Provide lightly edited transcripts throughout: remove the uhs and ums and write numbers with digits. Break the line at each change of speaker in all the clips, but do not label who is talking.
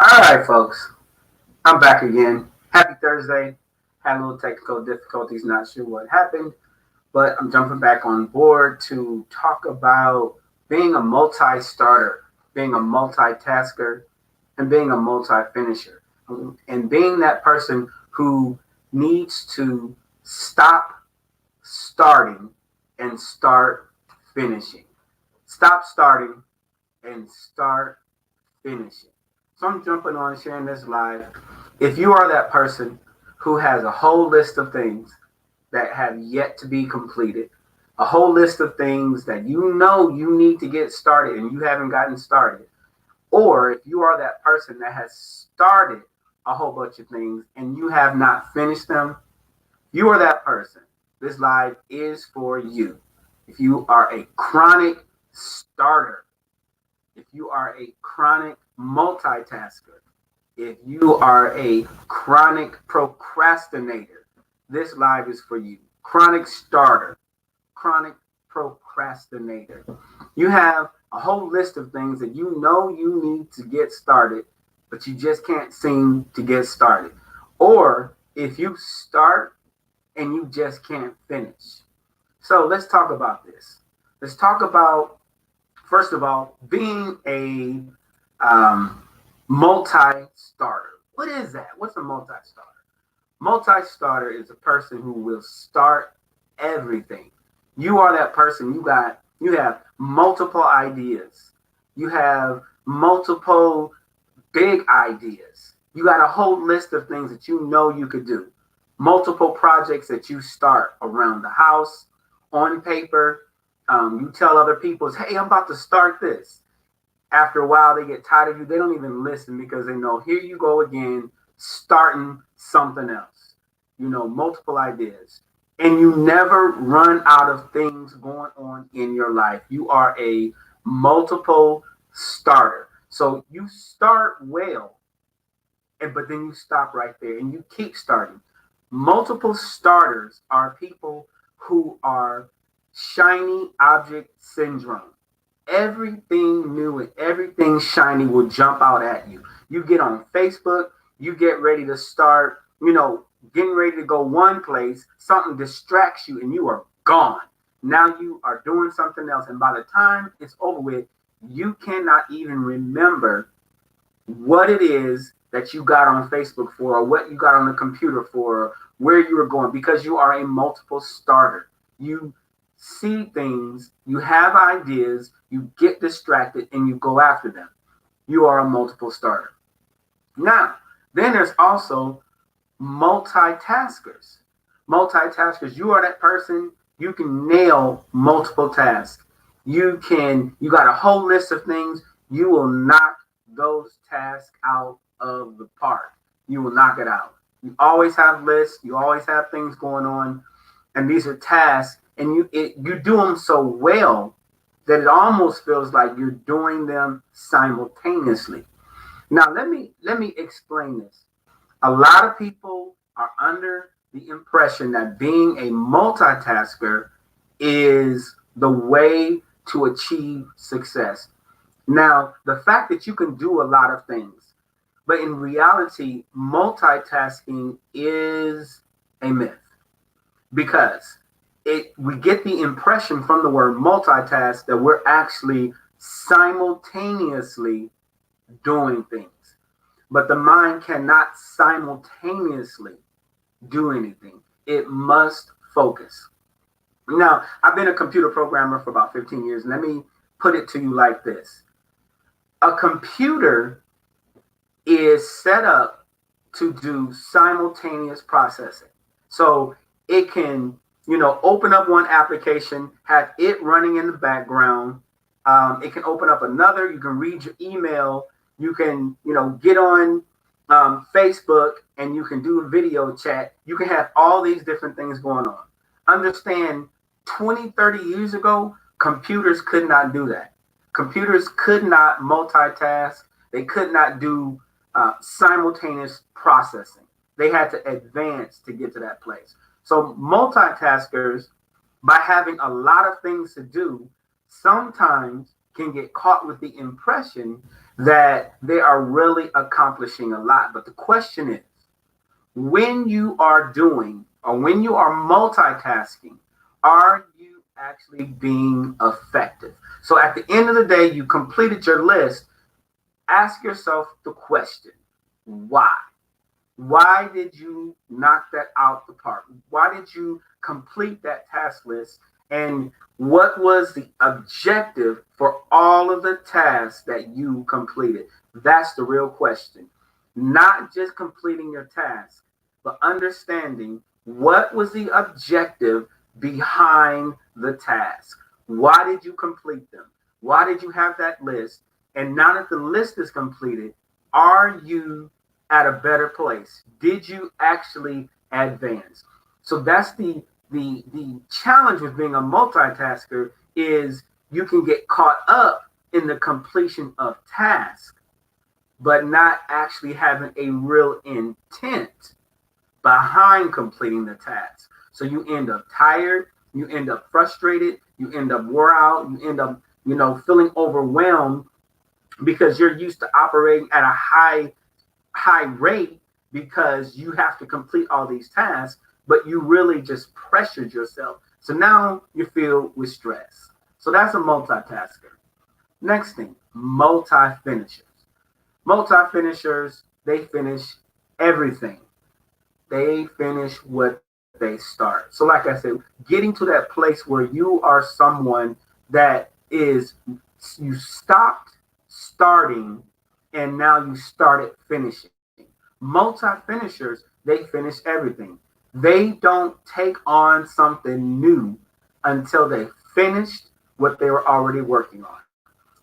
All right, folks. I'm back again. Happy Thursday. Had a little technical difficulties, not sure what happened, but I'm jumping back on board to talk about being a multi-starter, being a multitasker, and being a multi-finisher. And being that person who needs to stop starting and start finishing. Stop starting and start finishing. So I'm jumping on sharing this live. If you are that person who has a whole list of things that have yet to be completed, a whole list of things that you know you need to get started and you haven't gotten started, or if you are that person that has started a whole bunch of things and you have not finished them, you are that person. This live is for you. If you are a chronic starter, if you are a chronic multitasker, if you are a chronic procrastinator, this live is for you. Chronic starter, chronic procrastinator. You have a whole list of things that you know you need to get started, but you just can't seem to get started. Or if you start and you just can't finish. So let's talk about this. Let's talk about, first of all, being a multi-starter. What is that? What's a multi-starter? Multi-starter is a person who will start everything. You are that person. You have multiple ideas. You have multiple big ideas. You got a whole list of things that you know you could do. Multiple projects that you start around the house, on paper. You tell other people, hey, I'm about to start this. After a while, they get tired of you. They don't even listen because they know, here you go again, starting something else. Multiple ideas. And you never run out of things going on in your life. You are a multiple starter. So you start well, but then you stop right there and you keep starting. Multiple starters are people who are shiny object syndrome. Everything new and everything shiny will jump out at you. You get on Facebook, you get ready to start, getting ready to go one place, something distracts you and you are gone. Now you are doing something else. And by the time it's over with, you cannot even remember what it is that you got on Facebook for, or what you got on the computer for, or where you were going, because you are a multiple starter. You see things, you have ideas, you get distracted, and you go after them. You are a multiple starter. Now, then there's also multitaskers. Multitaskers, you are that person, you can nail multiple tasks. You got a whole list of things, you will knock those tasks out of the park. You will knock it out. You always have lists, you always have things going on, and these are tasks, and you do them so well that it almost feels like you're doing them simultaneously. Now let me explain this. A lot of people are under the impression that being a multitasker is the way to achieve success. Now, the fact that you can do a lot of things, but in reality, multitasking is a myth, because we get the impression from the word multitask that we're actually simultaneously doing things. But the mind cannot simultaneously do anything. It must focus. Now, I've been a computer programmer for about 15 years. Let me put it to you like this. A computer is set up to do simultaneous processing. So it can, open up one application, have it running in the background. It can open up another. You can read your email. You can, get on Facebook and you can do a video chat. You can have all these different things going on. Understand, 20, 30 years ago, computers could not do that. Computers could not multitask. They could not do simultaneous processing. They had to advance to get to that place. So multitaskers, by having a lot of things to do, sometimes can get caught with the impression that they are really accomplishing a lot. But the question is, when you are doing or when you are multitasking, are you actually being effective? So at the end of the day, you completed your list. Ask yourself the question, why? Why did you knock that out the park? Why did you complete that task list? And what was the objective for all of the tasks that you completed? That's the real question. Not just completing your task, but understanding what was the objective behind the task. Why did you complete them? Why did you have that list? And now that the list is completed, are you at a better place? Did you actually advance? So that's the challenge with being a multitasker is you can get caught up in the completion of tasks, but not actually having a real intent behind completing the task. So you end up tired, you end up frustrated, you end up wore out, you end up, feeling overwhelmed because you're used to operating at a high rate because you have to complete all these tasks, but you really just pressured yourself. So now you feel with stress. So that's a multitasker. Next thing, multi-finishers. Multi-finishers, they finish everything. They finish what they start. So like I said, getting to that place where you are someone that is, you stopped starting and now you started finishing. Multi-finishers, they finish everything. They don't take on something new until they finished what they were already working on.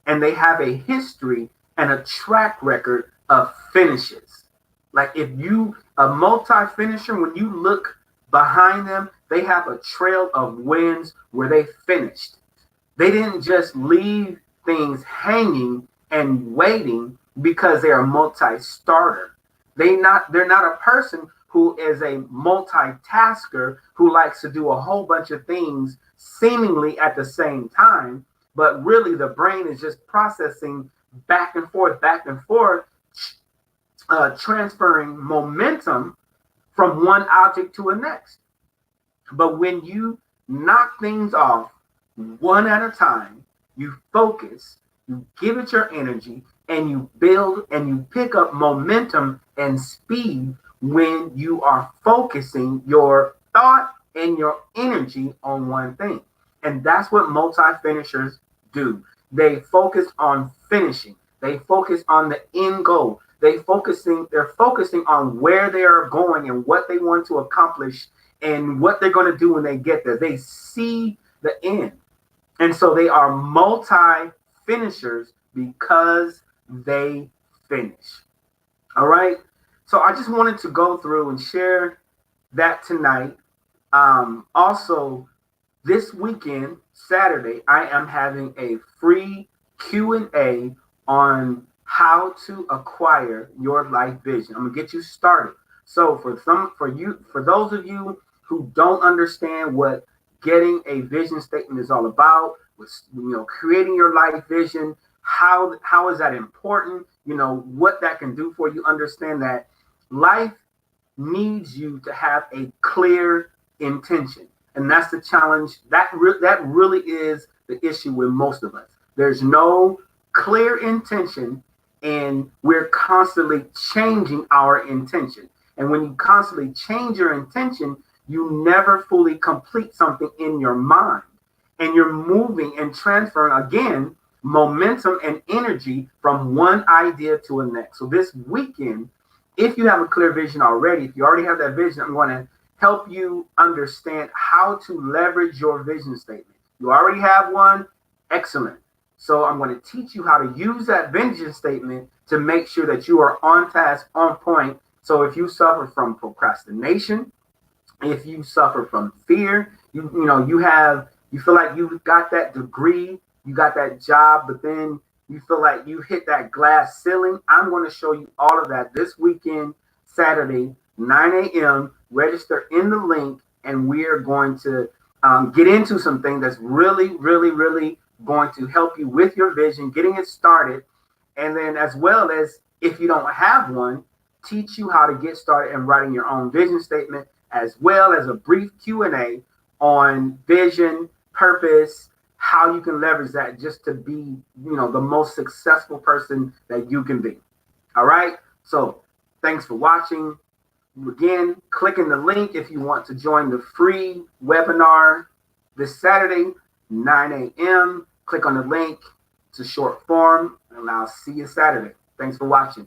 And they have a history and a track record of finishes. Like if you, a multi-finisher, when you look behind them, they have a trail of wins where they finished. They didn't just leave things hanging and waiting because they're a multi-starter. They're not a person who is a multitasker who likes to do a whole bunch of things seemingly at the same time, but really the brain is just processing back and forth, transferring momentum from one object to the next. But when you knock things off one at a time, you focus, you give it your energy, and you build and you pick up momentum and speed when you are focusing your thought and your energy on one thing. And that's what multi-finishers do. They focus on finishing. They focus on the end goal. They're focusing on where they are going and what they want to accomplish and what they're going to do when they get there. They see the end. And so they are multi-finishers because they finish. All right. So I just wanted to go through and share that tonight. Also, this weekend, Saturday, I am having a free Q&A on how to acquire your life vision. I'm gonna get you started. So for those of you who don't understand what getting a vision statement is all about, with creating your life vision, how is that important? What that can do for you. Understand that life needs you to have a clear intention, and that's the challenge. That really is the issue with most of us. There's no clear intention, and we're constantly changing our intention. And when you constantly change your intention, you never fully complete something in your mind, and you're moving and transferring again momentum and energy from one idea to the next. So this weekend, if you have a clear vision already, if you already have that vision, I'm going to help you understand how to leverage your vision statement. You already have one, excellent. So I'm going to teach you how to use that vision statement to make sure that you are on task, on point. So if you suffer from procrastination, if you suffer from fear, you feel like you got that degree, you got that job, but then you feel like you hit that glass ceiling. I'm going to show you all of that this weekend, Saturday, 9 a.m. Register in the link, and we are going to get into something that's really, really, really going to help you with your vision, getting it started, and then as well as if you don't have one, teach you how to get started in writing your own vision statement, as well as a brief Q&A on vision, purpose, how you can leverage that just to be, the most successful person that you can be. All right. So thanks for watching. Again, click in the link if you want to join the free webinar this Saturday, 9 a.m. Click on the link. It's a short form, and I'll see you Saturday. Thanks for watching.